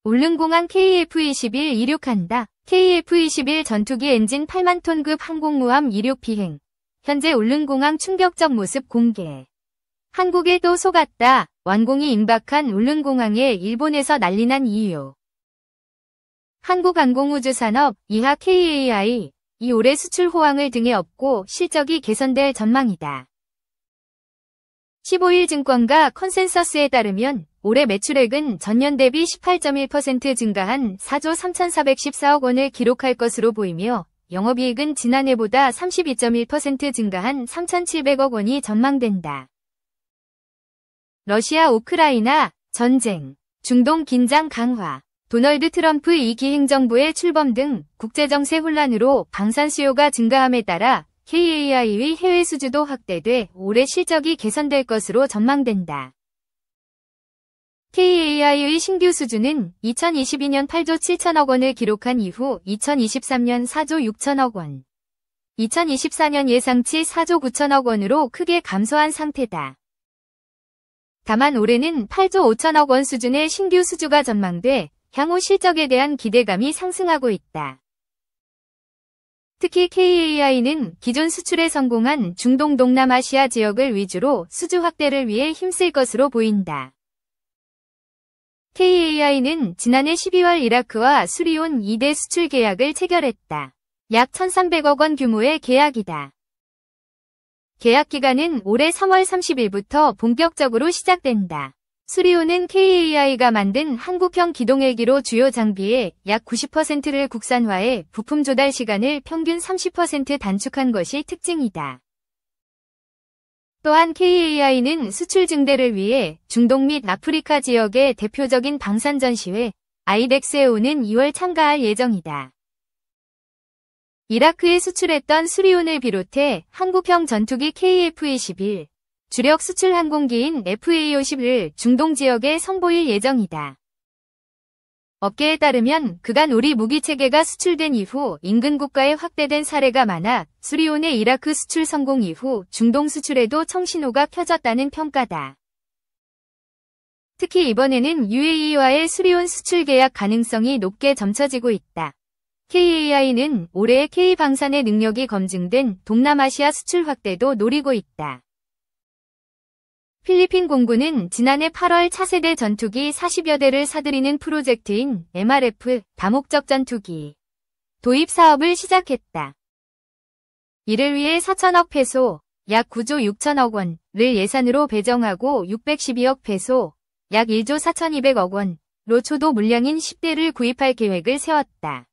울릉공항 KF-21 이륙한다. KF-21 전투기 엔진 8만 톤급 항공모함 이륙 비행. 현재 울릉공항 충격적 모습 공개. 한국에 또 속았다. 완공이 임박한 울릉공항에 일본에서 난리난 이유. 한국항공우주산업 이하 KAI 이 올해 수출 호황을 등에 업고 실적이 개선될 전망이다. 15일 증권가 컨센서스에 따르면 올해 매출액은 전년 대비 18.1% 증가한 4조 3,414억 원을 기록할 것으로 보이며 영업이익은 지난해보다 32.1% 증가한 3,700억 원이 전망된다. 러시아 우크라이나 전쟁, 중동 긴장 강화, 도널드 트럼프 2기 행정부의 출범 등 국제정세 혼란으로 방산 수요가 증가함에 따라 KAI의 해외 수주도 확대돼 올해 실적이 개선될 것으로 전망된다. KAI의 신규 수주는 2022년 8조 7천억 원을 기록한 이후 2023년 4조 6천억 원, 2024년 예상치 4조 9천억 원으로 크게 감소한 상태다. 다만 올해는 8조 5천억 원 수준의 신규 수주가 전망돼 향후 실적에 대한 기대감이 상승하고 있다. 특히 KAI는 기존 수출에 성공한 중동 동남아시아 지역을 위주로 수주 확대를 위해 힘쓸 것으로 보인다. KAI는 지난해 12월 이라크와 수리온 2대 수출 계약을 체결했다. 약 1,300억 원 규모의 계약이다. 계약 기간은 올해 3월 30일부터 본격적으로 시작된다. 수리온은 KAI가 만든 한국형 기동헬기로 주요 장비의 약 90%를 국산화해 부품 조달 시간을 평균 30% 단축한 것이 특징이다. 또한 KAI는 수출 증대를 위해 중동 및 아프리카 지역의 대표적인 방산 전시회 아이덱스에 오는 2월 참가할 예정이다. 이라크에 수출했던 수리온을 비롯해 한국형 전투기 KF-21, 주력 수출 항공기인 FA-50을 중동 지역에 선보일 예정이다. 업계에 따르면 그간 우리 무기체계가 수출된 이후 인근 국가에 확대된 사례가 많아 수리온의 이라크 수출 성공 이후 중동 수출에도 청신호가 켜졌다는 평가다. 특히 이번에는 UAE와의 수리온 수출 계약 가능성이 높게 점쳐지고 있다. KAI는 올해 K방산의 능력이 검증된 동남아시아 수출 확대도 노리고 있다. 필리핀 공군은 지난해 8월 차세대 전투기 40여 대를 사들이는 프로젝트인 MRF 다목적 전투기 도입 사업을 시작했다. 이를 위해 4천억 페소, 약 9조 6천억 원을 예산으로 배정하고 612억 페소, 약 1조 4,200억 원로 초도 물량인 10대를 구입할 계획을 세웠다.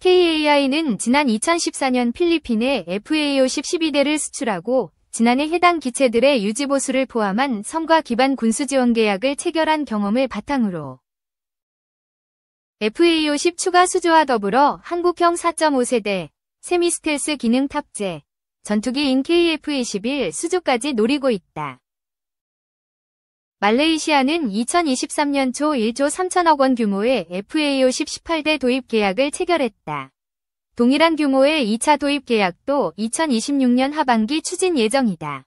KAI는 지난 2014년 필리핀에 FA-50 12대를 수출하고 지난해 해당 기체들의 유지보수를 포함한 섬과 기반 군수지원 계약을 체결한 경험을 바탕으로 FA-50 추가 수주와 더불어 한국형 4.5세대 세미스텔스 기능 탑재 전투기인 KF-21 수주까지 노리고 있다. 말레이시아는 2023년 초 1조 3천억 원 규모의 FA-50 18대 도입 계약을 체결했다. 동일한 규모의 2차 도입 계약도 2026년 하반기 추진 예정이다.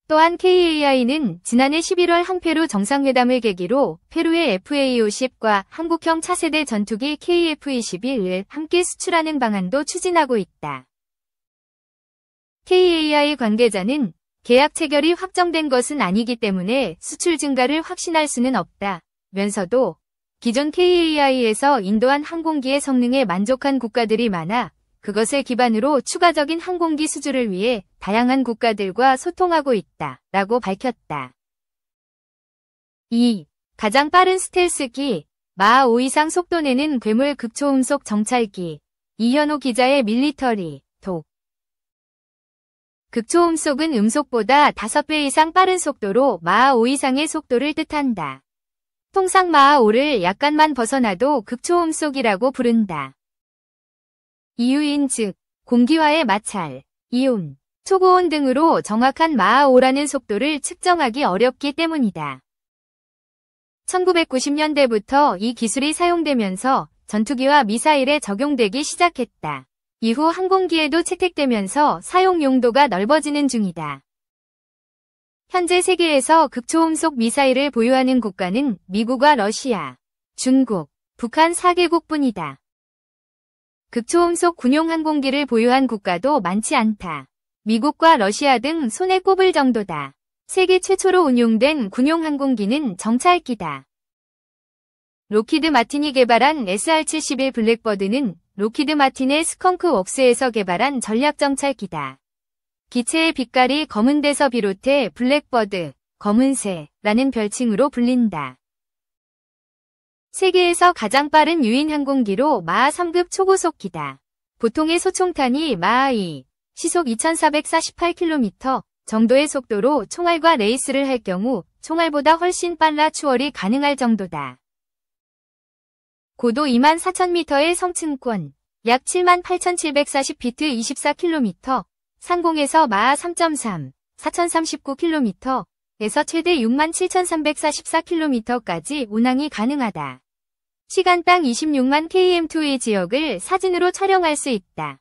또한 KAI는 지난해 11월 항페루 정상회담을 계기로 페루의 FA-50과 한국형 차세대 전투기 KF-21을 함께 수출하는 방안도 추진하고 있다. KAI 관계자는 계약 체결이 확정된 것은 아니기 때문에 수출 증가를 확신할 수는 없다면서도 기존 KAI에서 인도한 항공기의 성능에 만족한 국가들이 많아 그것을 기반으로 추가적인 항공기 수주를 위해 다양한 국가들과 소통하고 있다라고 밝혔다. 2. 가장 빠른 스텔스기, 마하 5 이상 속도 내는 괴물 극초음속 정찰기, 이현호 기자의 밀리터리, 독. 극초음속은 음속보다 5배 이상 빠른 속도로 마하 5 이상의 속도를 뜻한다. 통상 마하 5를 약간만 벗어나도 극초음속이라고 부른다. 이유인 즉, 공기와의 마찰, 이온, 초고온 등으로 정확한 마하 5라는 속도를 측정하기 어렵기 때문이다. 1990년대부터 이 기술이 사용되면서 전투기와 미사일에 적용되기 시작했다. 이후 항공기에도 채택되면서 사용 용도가 넓어지는 중이다. 현재 세계에서 극초음속 미사일을 보유하는 국가는 미국과 러시아, 중국, 북한 4개국뿐이다. 극초음속 군용 항공기를 보유한 국가도 많지 않다. 미국과 러시아 등 손에 꼽을 정도다. 세계 최초로 운용된 군용 항공기는 정찰기다. 로키드 마틴이 개발한 SR-71 블랙버드는 로키드 마틴의 스컹크 웍스에서 개발한 전략 정찰기다. 기체의 빛깔이 검은 데서 비롯해 블랙버드, 검은새라는 별칭으로 불린다. 세계에서 가장 빠른 유인 항공기로 마하 3급 초고속기다. 보통의 소총탄이 마하 2, 시속 2448km 정도의 속도로 총알과 레이스를 할 경우 총알보다 훨씬 빨라 추월이 가능할 정도다. 고도 24,000m의 성층권, 약 78,740피트 24km, 상공에서 마하 3.3, 4,039km에서 최대 67,344km까지 운항이 가능하다. 시간당 26만 km/h의 지역을 사진으로 촬영할 수 있다.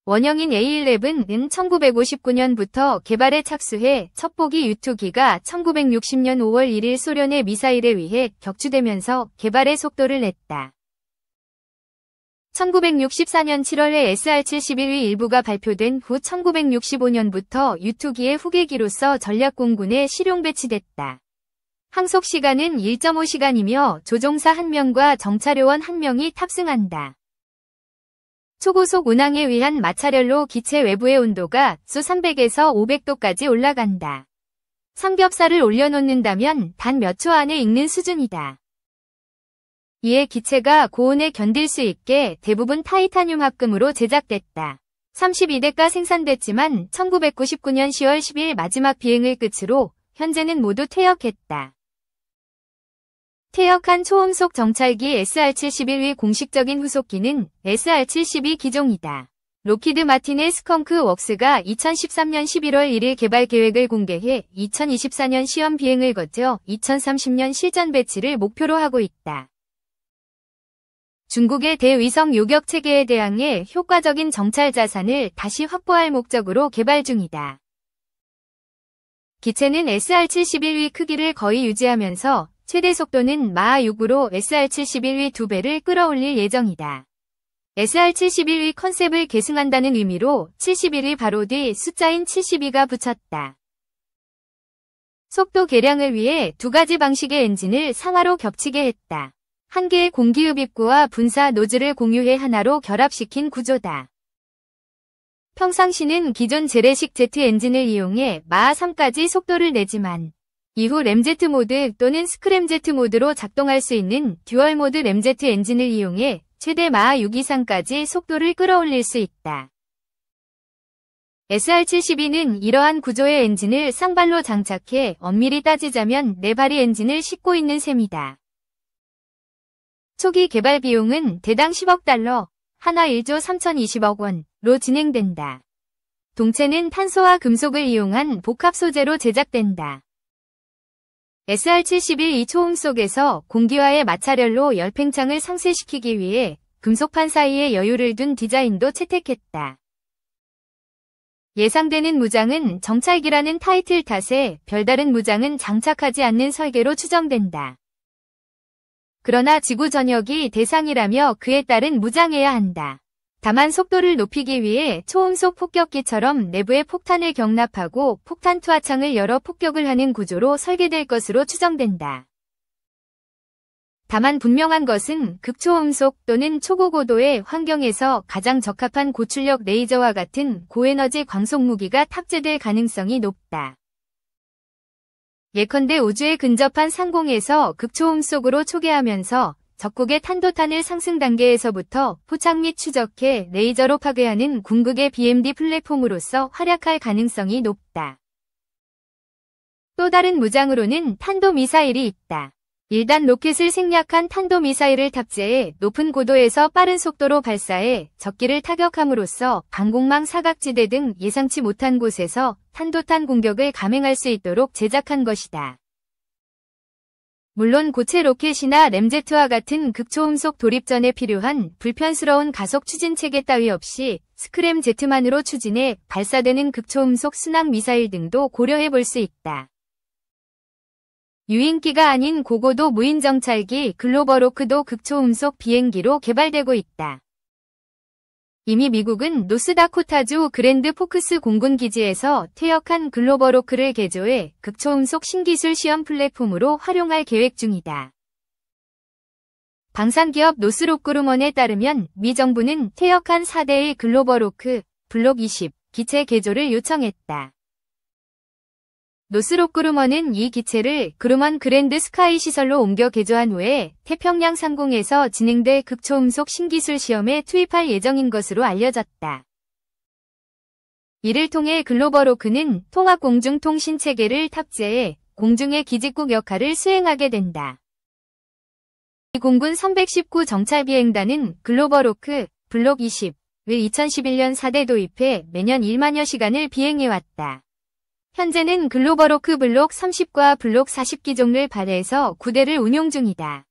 원형인 A11은 1959년부터 개발에 착수해 첫 보기 U2기가 1960년 5월 1일 소련의 미사일에 의해 격추되면서 개발의 속도를 냈다. 1964년 7월에 SR-71의 일부가 발표된 후 1965년부터 U2기의 후계기로서 전략공군에 실용 배치됐다. 항속 시간은 1.5시간이며 조종사 1명과 정찰요원 1명이 탑승한다. 초고속 운항에 의한 마찰열로 기체 외부의 온도가 수 300에서 500도까지 올라간다. 삼겹살을 올려놓는다면 단 몇 초 안에 익는 수준이다. 이에 기체가 고온에 견딜 수 있게 대부분 타이타늄 합금으로 제작됐다. 32대가 생산됐지만 1999년 10월 10일 마지막 비행을 끝으로 현재는 모두 퇴역했다. 퇴역한 초음속 정찰기 SR-71의 공식적인 후속기는 SR-72 기종이다. 로키드 마틴의 스컹크 웍스가 2013년 11월 1일 개발 계획을 공개해 2024년 시험 비행을 거쳐 2030년 실전 배치를 목표로 하고 있다. 중국의 대위성 요격 체계에 대항해 효과적인 정찰 자산을 다시 확보할 목적으로 개발 중이다. 기체는 SR-71의 크기를 거의 유지하면서 최대 속도는 마하 6으로 SR-71의 2배를 끌어올릴 예정이다. SR-71의 컨셉을 계승한다는 의미로 71의 바로 뒤 숫자인 72가 붙였다. 속도 개량을 위해 두 가지 방식의 엔진을 상하로 겹치게 했다. 한 개의 공기흡입구와 분사 노즐을 공유해 하나로 결합시킨 구조다. 평상시는 기존 재래식 제트 엔진을 이용해 마하 3까지 속도를 내지만 이후 램제트 모드 또는 스크램제트 모드로 작동할 수 있는 듀얼 모드 램제트 엔진을 이용해 최대 마하 6 이상까지 속도를 끌어올릴 수 있다. SR-72는 이러한 구조의 엔진을 쌍발로 장착해 엄밀히 따지자면 4발의 엔진을 싣고 있는 셈이다. 초기 개발 비용은 대당 10억 달러, 한화 1조 3,020억 원로 진행된다. 동체는 탄소와 금속을 이용한 복합 소재로 제작된다. SR-71 초음속에서 공기와의 마찰열로 열팽창을 상쇄시키기 위해 금속판 사이에 여유를 둔 디자인도 채택했다. 예상되는 무장은 정찰기라는 타이틀 탓에 별다른 무장은 장착하지 않는 설계로 추정된다. 그러나 지구 전역이 대상이라며 그에 따른 무장해야 한다. 다만 속도를 높이기 위해 초음속 폭격기처럼 내부에 폭탄을 경납하고 폭탄 투하창을 열어 폭격을 하는 구조로 설계될 것으로 추정된다. 다만 분명한 것은 극초음속 또는 초고고도의 환경에서 가장 적합한 고출력 레이저와 같은 고에너지 광속 무기가 탑재될 가능성이 높다. 예컨대 우주에 근접한 상공에서 극초음속으로 초계하면서 적국의 탄도탄을 상승 단계에서부터 포착 및 추적해 레이저로 파괴하는 궁극의 BMD 플랫폼으로서 활약할 가능성이 높다. 또 다른 무장으로는 탄도미사일이 있다. 1단 로켓을 생략한 탄도미사일을 탑재해 높은 고도에서 빠른 속도로 발사해 적기를 타격함으로써 방공망 사각지대 등 예상치 못한 곳에서 탄도탄 공격을 감행할 수 있도록 제작한 것이다. 물론 고체 로켓이나 램제트와 같은 극초음속 도립전에 필요한 불편스러운 가속 추진체계 따위 없이 스크램제트만으로 추진해 발사되는 극초음속 순항 미사일 등도 고려해 볼 수 있다. 유인기가 아닌 고고도 무인정찰기 글로벌 호크도 극초음속 비행기로 개발되고 있다. 이미 미국은 노스다코타주 그랜드 포크스 공군기지에서 퇴역한 글로벌 호크를 개조해 극초음속 신기술 시험 플랫폼으로 활용할 계획 중이다. 방산기업 노스록그루먼에 따르면 미 정부는 퇴역한 4대의 글로벌 호크 블록 20 기체 개조를 요청했다. 노스록그루먼은 이 기체를 그루먼 그랜드 스카이 시설로 옮겨 개조한 후에 태평양 상공에서 진행될 극초음속 신기술 시험에 투입할 예정인 것으로 알려졌다. 이를 통해 글로벌 호크는 통합공중통신체계를 탑재해 공중의 기지국 역할을 수행하게 된다. 미 공군 1119 정찰비행단은 글로벌 호크 블록 20을 2011년 4대 도입해 매년 1만여 시간을 비행해왔다. 현재는 글로벌 호크 블록 30과 블록 40기종을 발해서 9대를 운용 중이다.